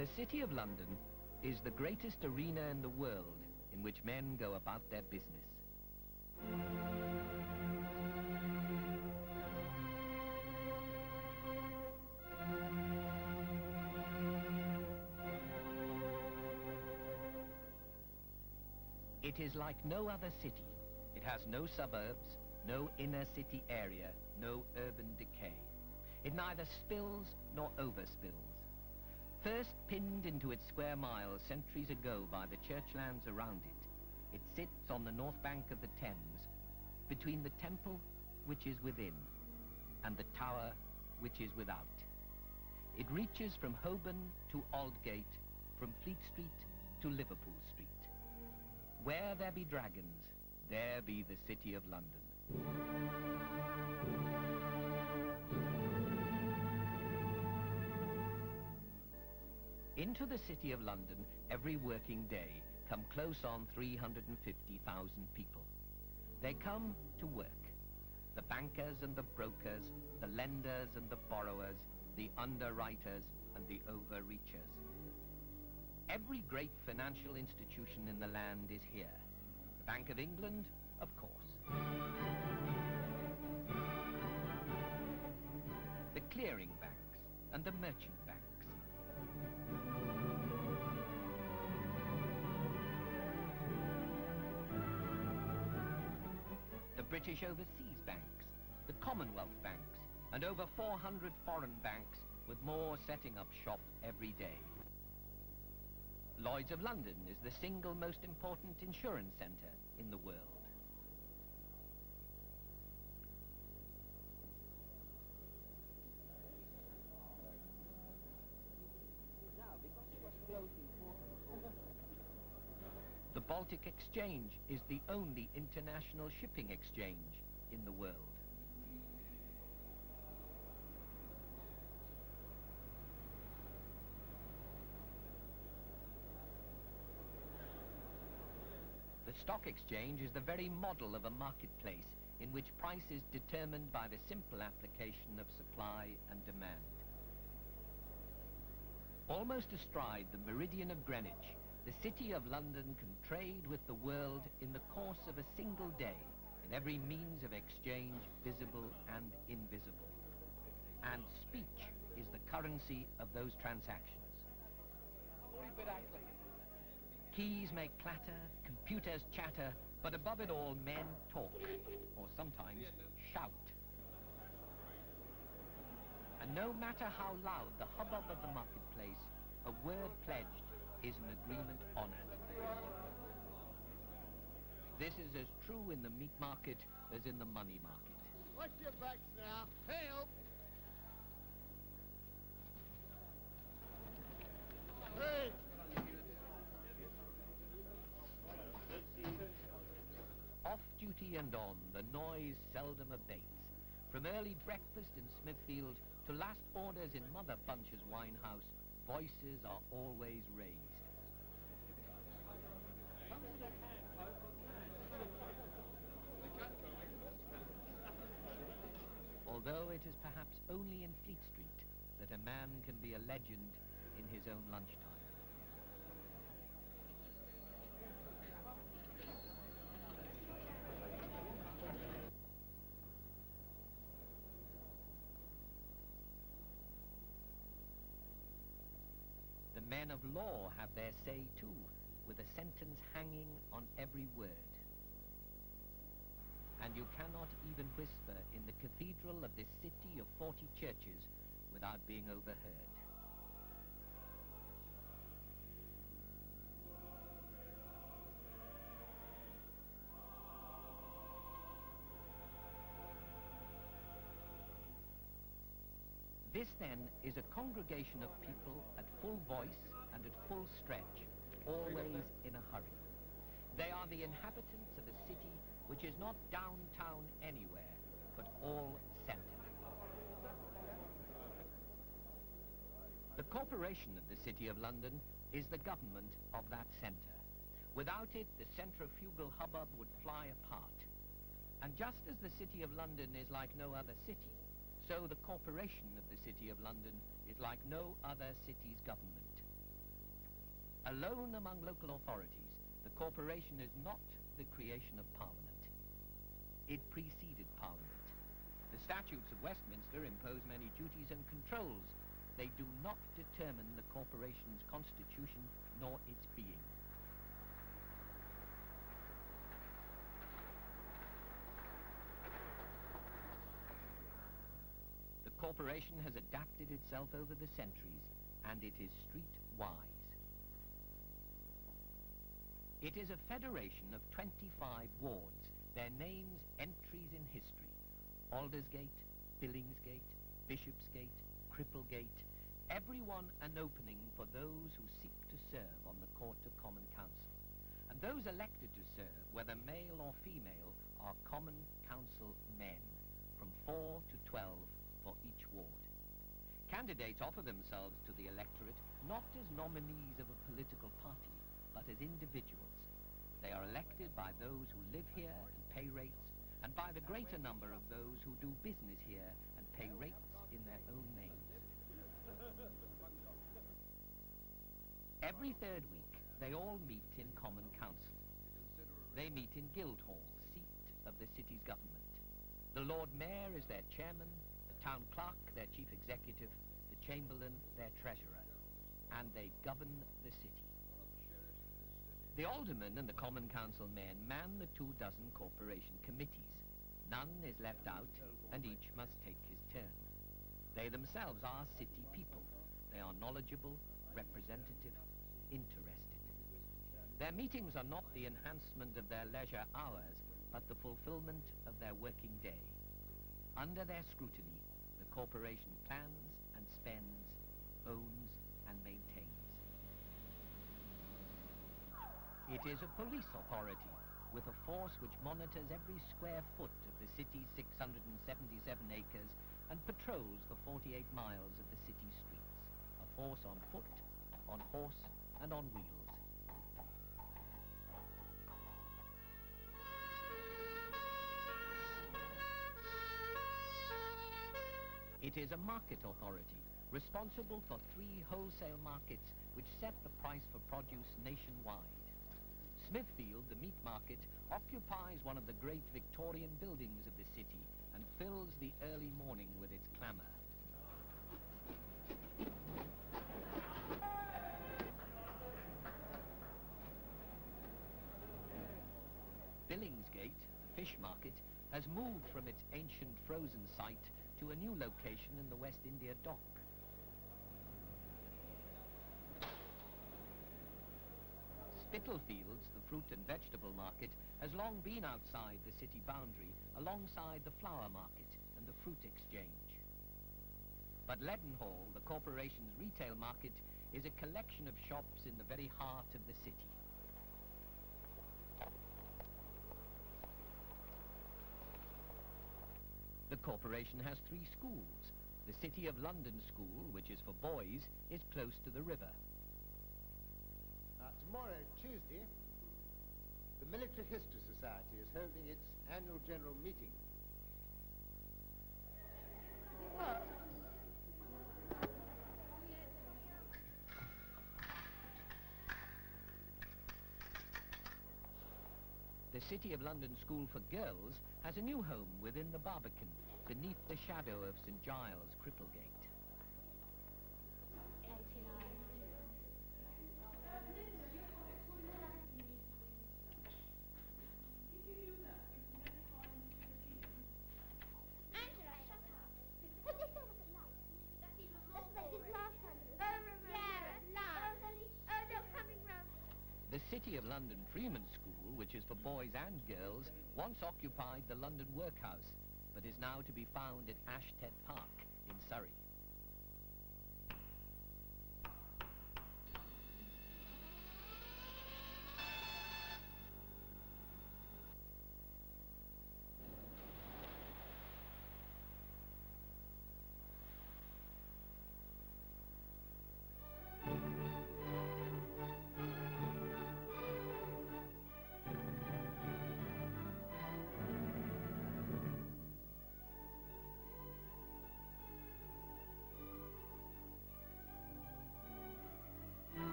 The City of London is the greatest arena in the world in which men go about their business. It is like no other city. It has no suburbs, no inner city area, no urban decay. It neither spills nor overspills. First pinned into its square miles centuries ago by the churchlands around it, it sits on the north bank of the Thames, between the temple, which is within, and the tower, which is without. It reaches from Holborn to Aldgate, from Fleet Street to Liverpool Street. Where there be dragons, there be the City of London. Into the City of London every working day come close on 350,000 people. They come to work. The bankers and the brokers, the lenders and the borrowers, the underwriters and the overreachers. Every great financial institution in the land is here. The Bank of England, of course. The clearing banks and the merchant banks. The British overseas banks, the Commonwealth banks, and over 400 foreign banks with more setting up shop every day. Lloyd's of London is the single most important insurance centre in the world. The Baltic Exchange is the only international shipping exchange in the world. The stock exchange is the very model of a marketplace in which price is determined by the simple application of supply and demand. Almost astride the meridian of Greenwich, the City of London can trade with the world in the course of a single day in every means of exchange visible and invisible. And speech is the currency of those transactions. Keys may clatter, computers chatter, but above it all men talk, or sometimes shout. And no matter how loud the hubbub of the marketplace, a word pledged is an agreement honored. This is as true in the meat market as in the money market. Watch your backs now. Help! Hey! Off duty and on, the noise seldom abates. From early breakfast in Smithfield to last orders in Mother Bunch's wine house, voices are always raised. Although it is perhaps only in Fleet Street that a man can be a legend in his own lunchtime. The men of law have their say too, with a sentence hanging on every word. And you cannot even whisper in the cathedral of this city of 40 churches without being overheard. This, then, is a congregation of people at full voice and at full stretch, always in a hurry. They are the inhabitants of a city which is not downtown anywhere, but all centre. The corporation of the City of London is the government of that centre. Without it, the centrifugal hubbub would fly apart. And just as the City of London is like no other city, so the corporation of the City of London is like no other city's government. Alone among local authorities, the corporation is not the creation of Parliament. It preceded Parliament. The statutes of Westminster impose many duties and controls. They do not determine the corporation's constitution nor its being. The corporation has adapted itself over the centuries, and it is street-wise. It is a federation of 25 wards, their names entries in history: Aldersgate, Billingsgate, Bishopsgate, Cripplegate, every one an opening for those who seek to serve on the Court of Common Council. And those elected to serve, whether male or female, are Common Council men, from 4 to 12 for each ward. Candidates offer themselves to the electorate not as nominees of a political party, but as individuals. They are elected by those who live here and pay rates, and by the greater number of those who do business here and pay rates in their own names. Every third week, they all meet in Common Council. They meet in Guildhall, seat of the city's government. The Lord Mayor is their chairman, the town clerk their chief executive, the chamberlain their treasurer, and they govern the city. The aldermen and the Common Council men man the 24 corporation committees. None is left out, and each must take his turn. They themselves are city people. They are knowledgeable, representative, interested. Their meetings are not the enhancement of their leisure hours, but the fulfillment of their working day. Under their scrutiny, the corporation plans and spends, owns and maintains. It is a police authority with a force which monitors every square foot of the city's 677 acres and patrols the 48 miles of the city streets. A force on foot, on horse and on wheels. It is a market authority, responsible for 3 wholesale markets which set the price for produce nationwide. Smithfield, the meat market, occupies one of the great Victorian buildings of the city and fills the early morning with its clamour. Billingsgate, the fish market, has moved from its ancient frozen site to a new location in the West India Dock. Spitalfields, the fruit and vegetable market, has long been outside the city boundary, alongside the flower market and the fruit exchange. But Leadenhall, the corporation's retail market, is a collection of shops in the very heart of the city. The corporation has 3 schools. The City of London School, which is for boys, is close to the river. Tomorrow, Tuesday, the Military History Society is holding its annual general meeting. The City of London School for Girls has a new home within the Barbican, beneath the shadow of St. Giles, Cripplegate. The City of London Freeman School, which is for boys and girls, once occupied the London Workhouse, but is now to be found at Ashted Park in Surrey.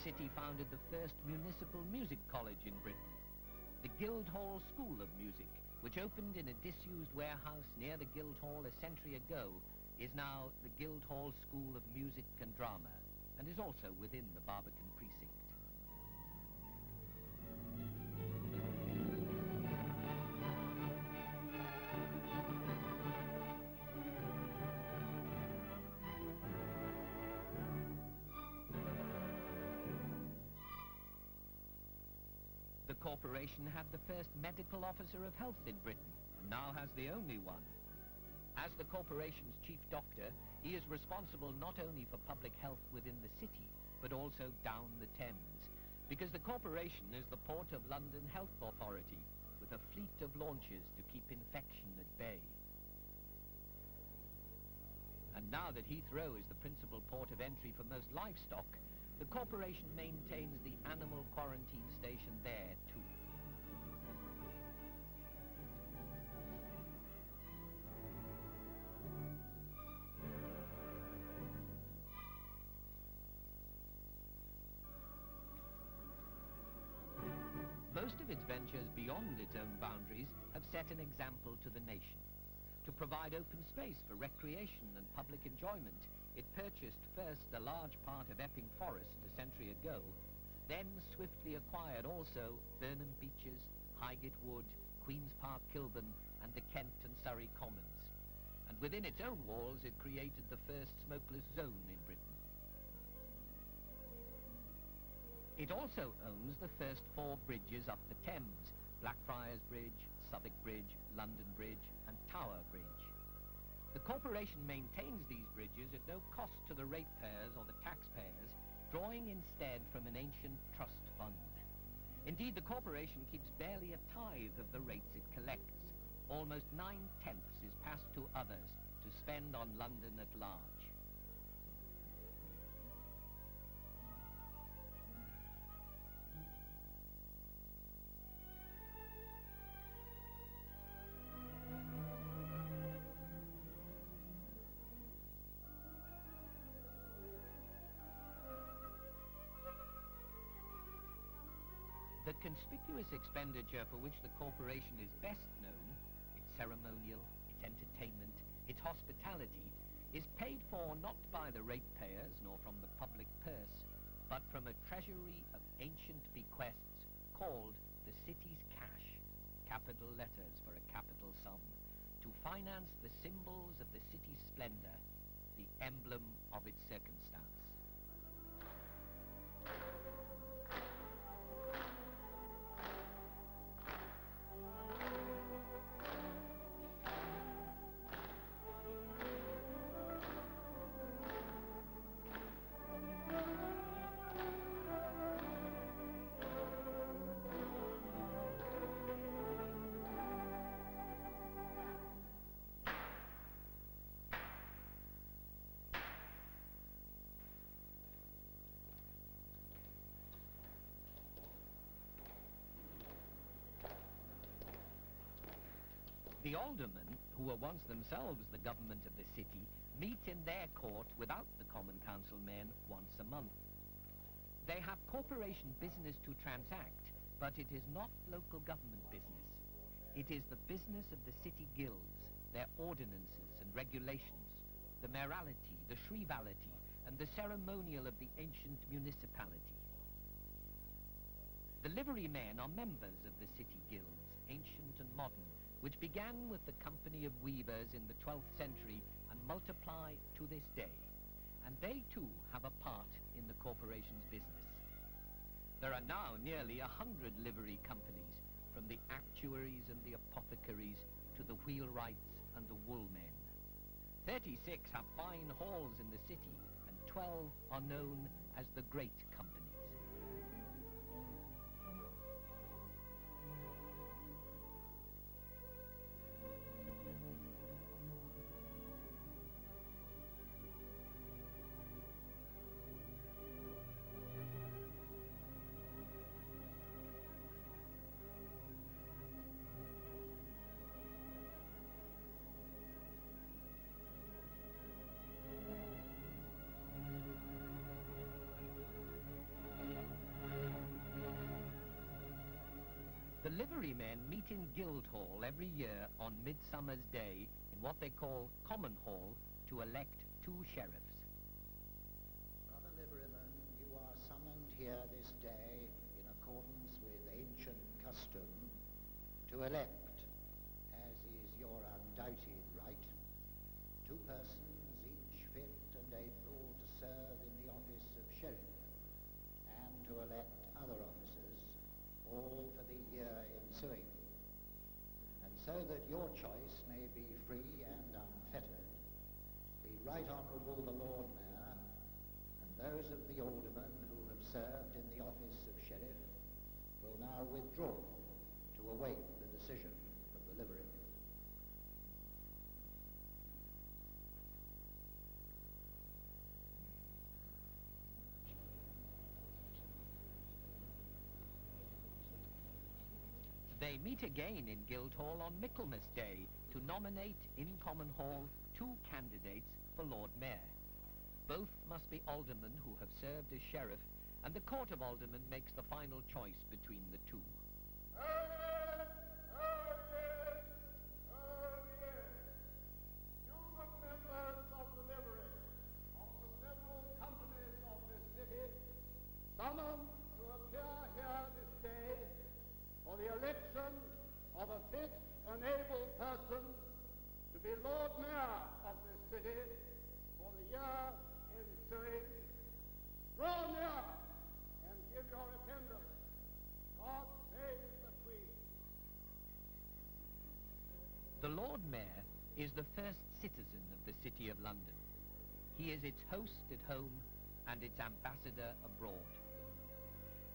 city founded the first municipal music college in Britain, the Guildhall School of Music, which opened in a disused warehouse near the Guildhall a century ago, is now the Guildhall School of Music and Drama, and is also within the Barbican precinct. The corporation had the first medical officer of health in Britain, and now has the only one. As the corporation's chief doctor, he is responsible not only for public health within the city, but also down the Thames, because the corporation is the Port of London Health Authority, with a fleet of launches to keep infection at bay. And now that Heathrow is the principal port of entry for most livestock, the corporation maintains the animal quarantine station there, too. Most of its ventures beyond its own boundaries have set an example to the nation. To provide open space for recreation and public enjoyment, it purchased first a large part of Epping Forest a century ago, then swiftly acquired also Burnham Beeches, Highgate Wood, Queen's Park Kilburn, and the Kent and Surrey Commons. And within its own walls it created the first smokeless zone in Britain. It also owns the first 4 bridges up the Thames: Blackfriars Bridge, Southwark Bridge, London Bridge, and Tower Bridge. The corporation maintains these bridges at no cost to the ratepayers or the taxpayers, drawing instead from an ancient trust fund. Indeed, the corporation keeps barely a tithe of the rates it collects. Almost 9/10 is passed to others to spend on London at large. The conspicuous expenditure for which the corporation is best known, its ceremonial, its entertainment, its hospitality, is paid for not by the ratepayers nor from the public purse, but from a treasury of ancient bequests called the city's cash, capital letters for a capital sum, to finance the symbols of the city's splendor, the emblem of its circumstance. The aldermen, who were once themselves the government of the city, meet in their court without the common council men once a month. They have corporation business to transact, but it is not local government business. It is the business of the city guilds, their ordinances and regulations, the mayoralty, the shrievalty, and the ceremonial of the ancient municipality. The livery men are members of the city guilds, ancient and modern, which began with the Company of Weavers in the 12th century and multiply to this day. And they too have a part in the corporation's business. There are now nearly 100 livery companies, from the actuaries and the apothecaries to the wheelwrights and the woolmen. 36 have fine halls in the city, and 12 are known as the Great Companies. livery men meet in Guildhall every year on Midsummer's Day in what they call Common Hall to elect 2 sheriffs. Brother liveryman, you are summoned here this day in accordance with ancient custom to elect, as is your undoubted right, 2 persons each fit and able to serve in the office of sheriff, and to elect other officers, all for the year ensuing. And so that your choice may be free and unfettered, the Right Honourable the Lord Mayor and those of the aldermen who have served in the office of sheriff will now withdraw to await the decision of the livery. They meet again in Guildhall on Michaelmas Day to nominate in Common Hall 2 candidates for Lord Mayor. Both must be aldermen who have served as sheriff, and the Court of Aldermen makes the final choice between the 2. Members of the livery of the several companies of this city, summoned to appear here this day for the election of a fit and able person to be Lord Mayor of this city for the year ensuing. Draw near and give your attendance. God save the Queen. The Lord Mayor is the first citizen of the City of London. He is its host at home and its ambassador abroad.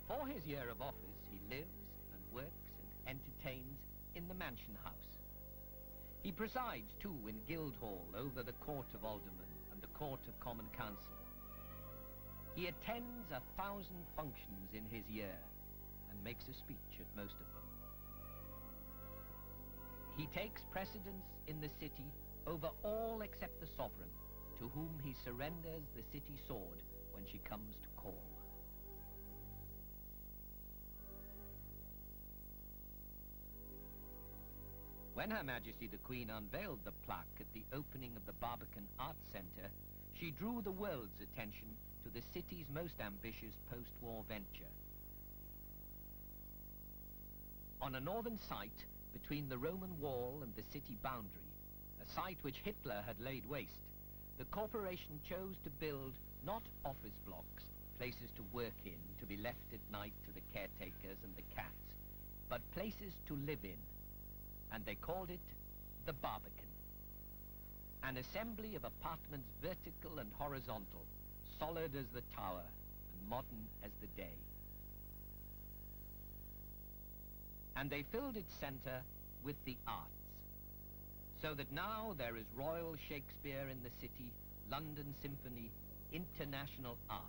For his year of office, he lives and works and entertains in the Mansion House. He presides, too, in Guildhall over the Court of Aldermen and the Court of Common Council. He attends 1,000 functions in his year and makes a speech at most of them. He takes precedence in the city over all except the sovereign, to whom he surrenders the city sword when she comes to call. When Her Majesty the Queen unveiled the plaque at the opening of the Barbican Centre, she drew the world's attention to the city's most ambitious post-war venture. On a northern site between the Roman wall and the city boundary, a site which Hitler had laid waste, the corporation chose to build not office blocks, places to work in, to be left at night to the caretakers and the cats, but places to live in, and they called it the Barbican. An assembly of apartments vertical and horizontal, solid as the tower and modern as the day. And they filled its centre with the arts, so that now there is Royal Shakespeare in the city, London Symphony, international art.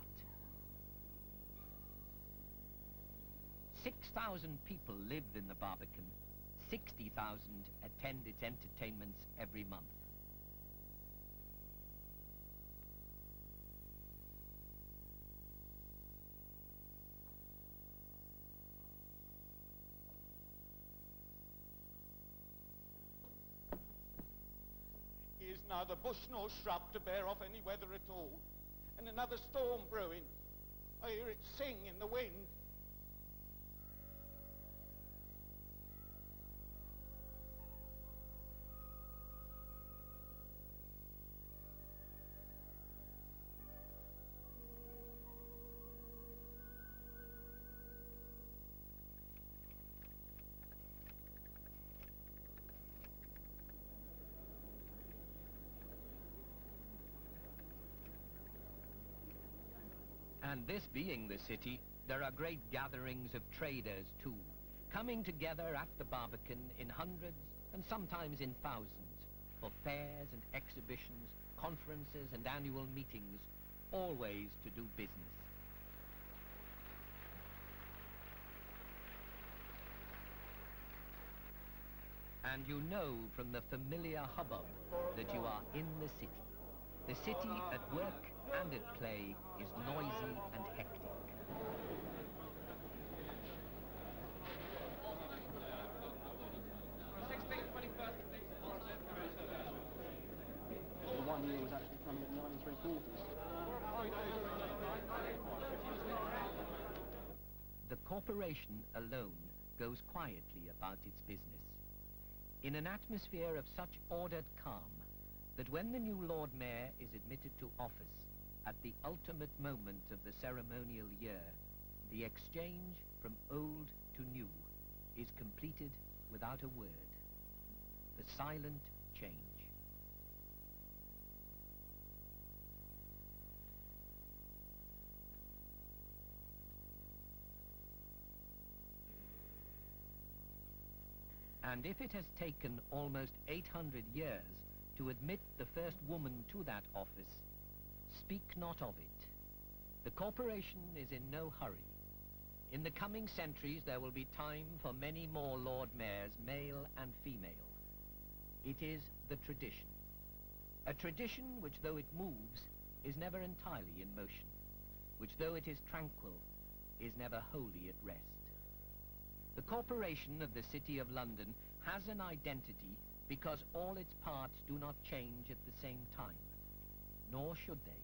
6,000 people live in the Barbican. 60,000 attend its entertainments every month. Here's neither bush nor shrub to bear off any weather at all, and another storm brewing. I hear it sing in the wind. And this being the city, there are great gatherings of traders too, coming together at the Barbican in hundreds and sometimes in thousands, for fairs and exhibitions, conferences and annual meetings, always to do business. And you know from the familiar hubbub that you are in the city. The city at work and at play is noisy and hectic. The corporation alone goes quietly about its business, in an atmosphere of such ordered calm that when the new Lord Mayor is admitted to office at the ultimate moment of the ceremonial year, the exchange from old to new is completed without a word. The silent change. And if it has taken almost 800 years to admit the first woman to that office, speak not of it. The corporation is in no hurry. In the coming centuries there will be time for many more Lord Mayors, male and female. It is the tradition. A tradition which, though it moves, is never entirely in motion, which, though it is tranquil, is never wholly at rest. The corporation of the City of London has an identity because all its parts do not change at the same time, nor should they.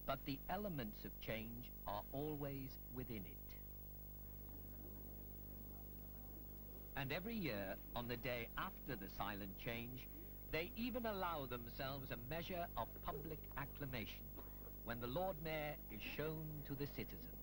But the elements of change are always within it. And every year, on the day after the silent change, they even allow themselves a measure of public acclamation when the Lord Mayor is shown to the citizens.